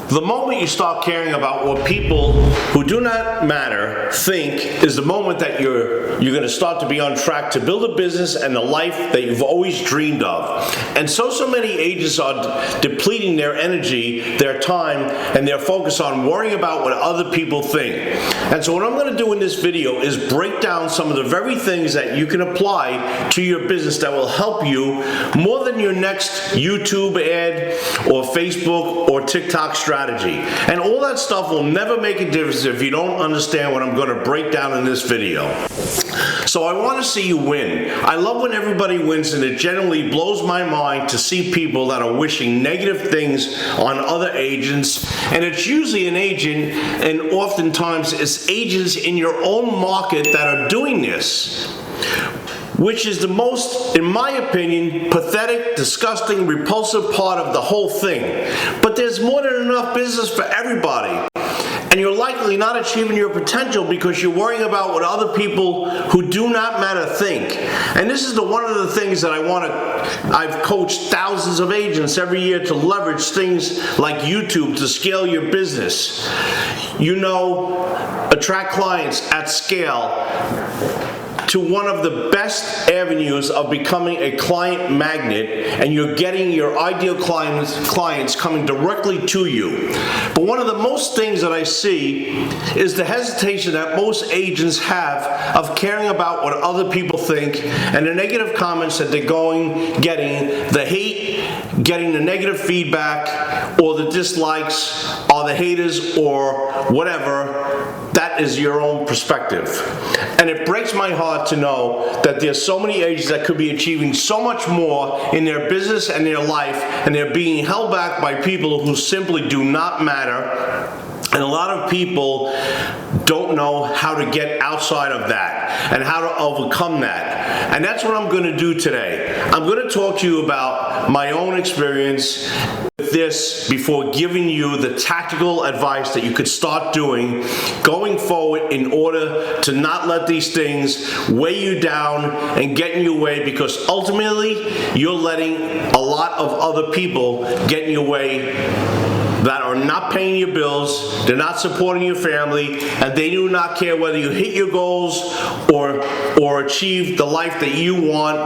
The moment you start caring about what people who do not matter think is the moment that you're going to start to be on track to build a business and the life that you've always dreamed of. And so many agents are depleting their energy, their time, and their focus on worrying about what other people think. And so what I'm going to do in this video is break down some of the very things that you can apply to your business that will help you more than your next YouTube ad or Facebook or TikTok strategy. And all that stuff will never make a difference if you don't understand what I'm going to break down in this video. So I want to see you win. I love when everybody wins, and it generally blows my mind to see people that are wishing negative things on other agents. And it's usually an agent, and oftentimes it's agents in your own market that are doing this, which is the most, in my opinion, pathetic, disgusting, repulsive part of the whole thing. But there's more than enough business for everybody. And you're likely not achieving your potential because you're worrying about what other people who do not matter think. And this is one of the things that I've coached thousands of agents every year to leverage things like YouTube to scale your business. Attract clients at scale to one of the best avenues of becoming a client magnet, and you're getting your ideal clients coming directly to you. But one of the most things that I see is the hesitation that most agents have of caring about what other people think, and the negative comments that they're getting, the hate, getting the negative feedback, or the dislikes, or the haters, or whatever. That is your own perspective. And it breaks my heart to know that there's so many agents that could be achieving so much more in their business and their life, and they're being held back by people who simply do not matter. And a lot of people don't know how to get outside of that and how to overcome that. And that's what I'm going to do today. I'm going to talk to you about my own experience with this before giving you the tactical advice that you could start doing going forward in order to not let these things weigh you down and get in your way, because ultimately you're letting a lot of other people get in your way that are not paying your bills, they're not supporting your family, and they do not care whether you hit your goals or achieve the life that you want,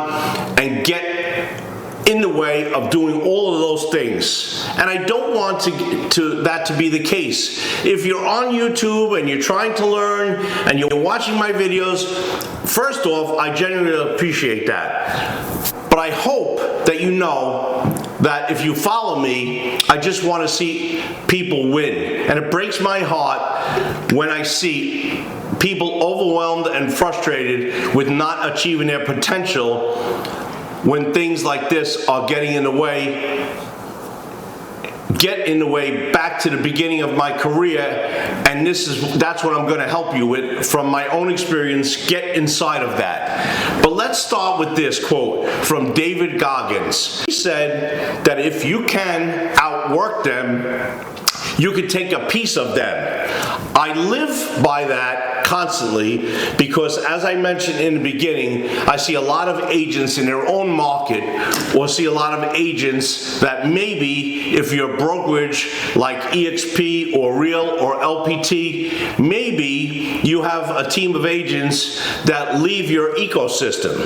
and get in the way of doing all of those things. And I don't want that to be the case. If you're on YouTube and you're trying to learn and you're watching my videos, first off, I genuinely appreciate that. But I hope that you know that if you follow me, I just want to see people win. And it breaks my heart when I see people overwhelmed and frustrated with not achieving their potential when things like this are getting in the way. Get in the way back to the beginning of my career, and that's what I'm going to help you with from my own experience. Get inside of that. But let's start with this quote from David Goggins. He said that if you can outwork them, you can take a piece of them. I live by that constantly because, as I mentioned in the beginning, I see a lot of agents in their own market, or see a lot of agents that maybe, if you're a brokerage like EXP or Real or LPT, maybe you have a team of agents that leave your ecosystem.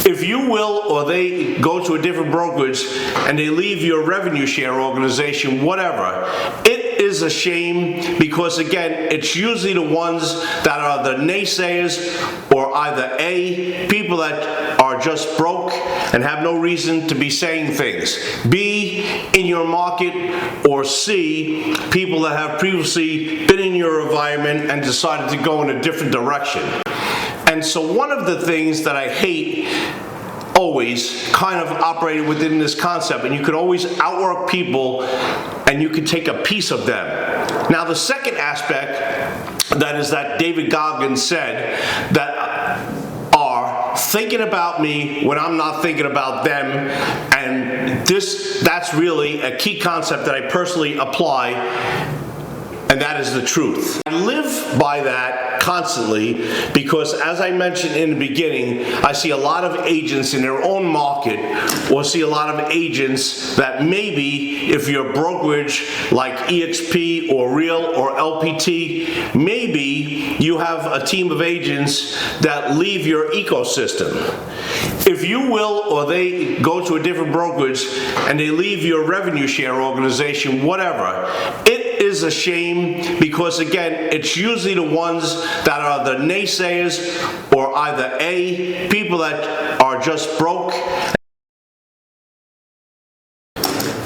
If you will, or they go to a different brokerage and they leave your revenue share organization, whatever, it is a shame, because again, it's usually the ones that are the naysayers, or either A, people that are just broke and have no reason to be saying things, B, in your market, or C, people that have previously been in your environment and decided to go in a different direction. And so one of the things that I hate always kind of operated within this concept, and you could always outwork people and you could take a piece of them. Now the second aspect that David Goggins said that are thinking about me when I'm not thinking about them, and that's really a key concept that I personally apply And that is the truth. I live by that constantly because, as I mentioned in the beginning, I see a lot of agents in their own market, or see a lot of agents that maybe, if you're a brokerage like EXP or Real or LPT, maybe you have a team of agents that leave your ecosystem. If you will, or they go to a different brokerage and they leave your revenue share organization, whatever, it is a shame, because again, it's usually the ones that are the naysayers, or either A, people that are just broke.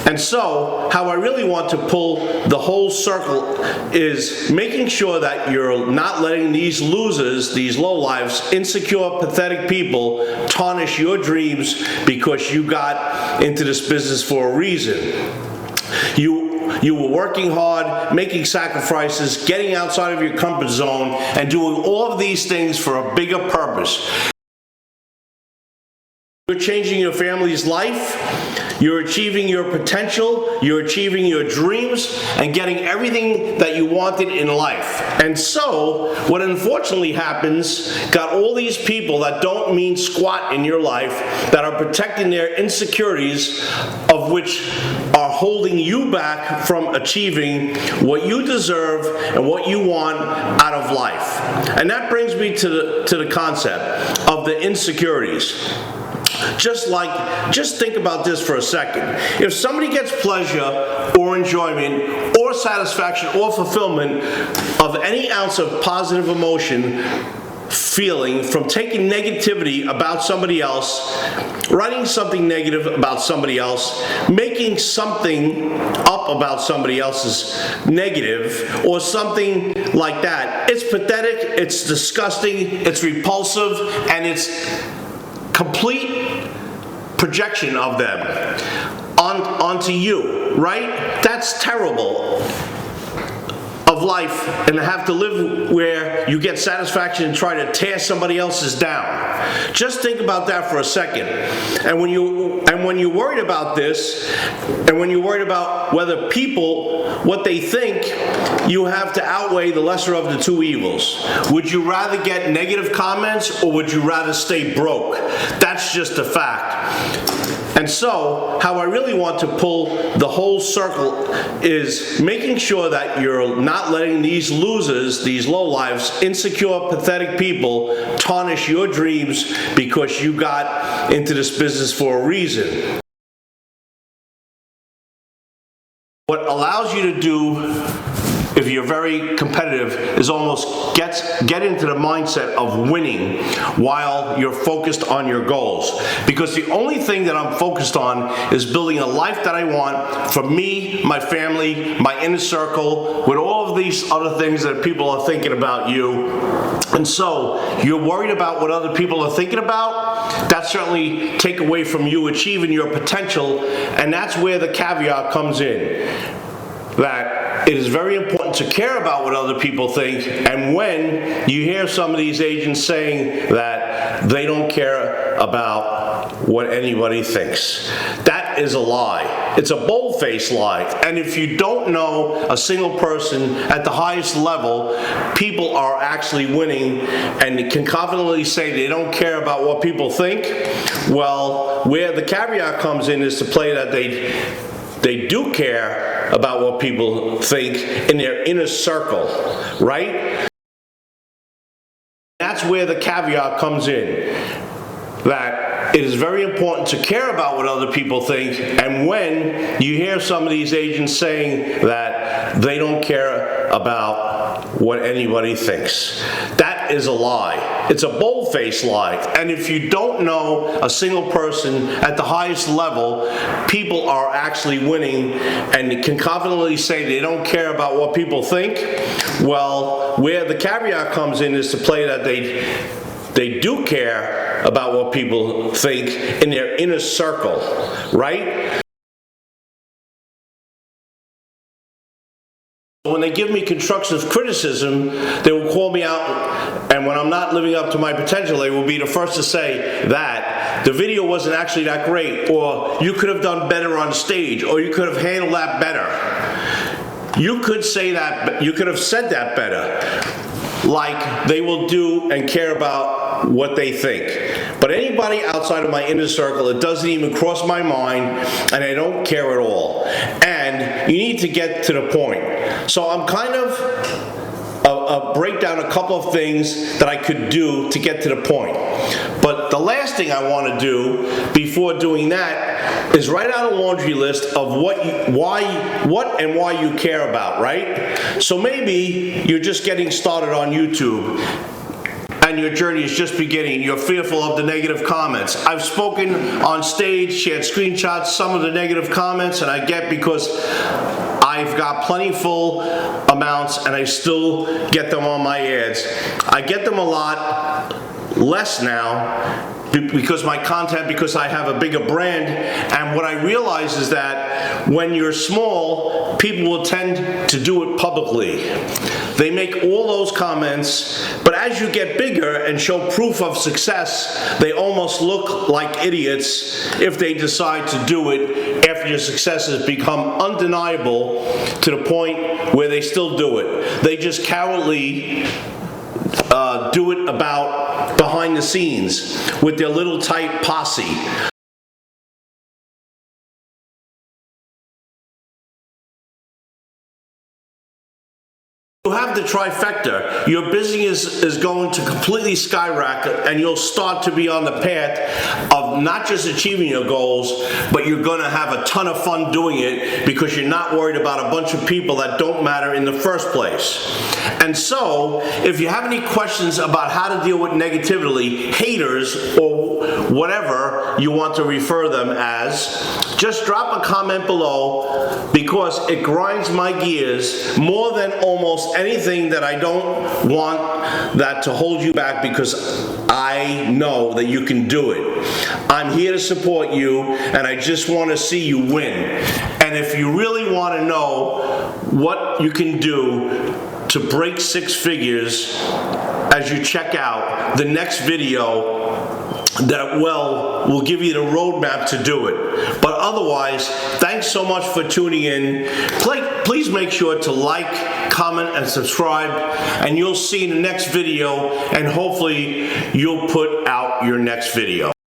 And so, how I really want to pull the whole circle is making sure that you're not letting these losers, these lowlifes, insecure, pathetic people tarnish your dreams because you got into this business for a reason. You were working hard, making sacrifices, getting outside of your comfort zone, and doing all of these things for a bigger purpose. You're changing your family's life. You're achieving your potential, you're achieving your dreams, and getting everything that you wanted in life. And so, what unfortunately happens, got all these people that don't mean squat in your life, that are protecting their insecurities, of which are holding you back from achieving what you deserve and what you want out of life. And that brings me to the concept of the insecurities. Just think about this for a second. If somebody gets pleasure or enjoyment or satisfaction or fulfillment of any ounce of positive emotion, feeling from taking negativity about somebody else, writing something negative about somebody else, making something up about somebody else's negative, or something like that, it's pathetic, it's disgusting, it's repulsive, and it's complete projection of them onto you, right? That's terrible of life, and to have to live where you get satisfaction and try to tear somebody else's down. Just think about that for a second. And when you're worried about this, and when you're worried about whether people, what they think, you have to outweigh the lesser of the two evils. Would you rather get negative comments, or would you rather stay broke? That's just a fact. And so, how I really want to pull the whole circle is making sure that you're not letting these losers, these lowlifes, insecure, pathetic people tarnish your dreams because you got into this business for a reason. What allows you to do, if you're very competitive, is almost get into the mindset of winning while you're focused on your goals. Because the only thing that I'm focused on is building a life that I want for me, my family, my inner circle, with all of these other things that people are thinking about you. And so, you're worried about what other people are thinking about? That certainly take away from you achieving your potential, and that's where the caveat comes in. That it is very important to care about what other people think, and when you hear some of these agents saying that they don't care about what anybody thinks, that is a lie. It's a bold-faced lie. And if you don't know a single person at the highest level, people are actually winning and can confidently say they don't care about what people think, well, where the caveat comes in is to play that they do care about what people think in their inner circle, right? That's where the caveat comes in. That it is very important to care about what other people think, and when you hear some of these agents saying that they don't care about what anybody thinks, that is a lie. It's a bold-faced lie. And if you don't know a single person at the highest level, people are actually winning and can confidently say they don't care about what people think, well, where the caveat comes in is to play that they do care about what people think in their inner circle, right? When they give me constructive criticism, they will call me out, and when I'm not living up to my potential, they will be the first to say that the video wasn't actually that great, or you could have done better on stage, or you could have handled that better. You could say that, you could have said that better. Like, they will do and care about what they think. But anybody outside of my inner circle, it doesn't even cross my mind, and I don't care at all. And you need to get to the point. So I'm kind of break down a couple of things that I could do to get to the point. But the last thing I want to do before doing that is write out a laundry list of what and why you care about, right? So maybe you're just getting started on YouTube and your journey is just beginning. You're fearful of the negative comments. I've spoken on stage, shared screenshots, some of the negative comments, and I get because I've got plenty full amounts and I still get them on my ads. I get them a lot less now because I have a bigger brand, and what I realize is that when you're small, people will tend to do it publicly. They make all those comments, but as you get bigger and show proof of success, they almost look like idiots if they decide to do it after your success has become undeniable to the point where they still do it. They just cowardly do it about behind the scenes with their little tight posse. You have the trifecta. Your business is going to completely skyrocket, and you'll start to be on the path of not just achieving your goals, but you're going to have a ton of fun doing it because you're not worried about a bunch of people that don't matter in the first place. And so, if you have any questions about how to deal with negativity, haters, or whatever you want to refer them as, just drop a comment below, because it grinds my gears more than almost anything that I don't want that to hold you back, because I know that you can do it. I'm here to support you, and I just want to see you win. And if you really want to know what you can do to break 6 figures as you check out the next video, that will give you the roadmap to do it. But otherwise, thanks so much for tuning in. Please make sure to like, comment, and subscribe, and you'll see in the next video, and hopefully you'll put out your next video.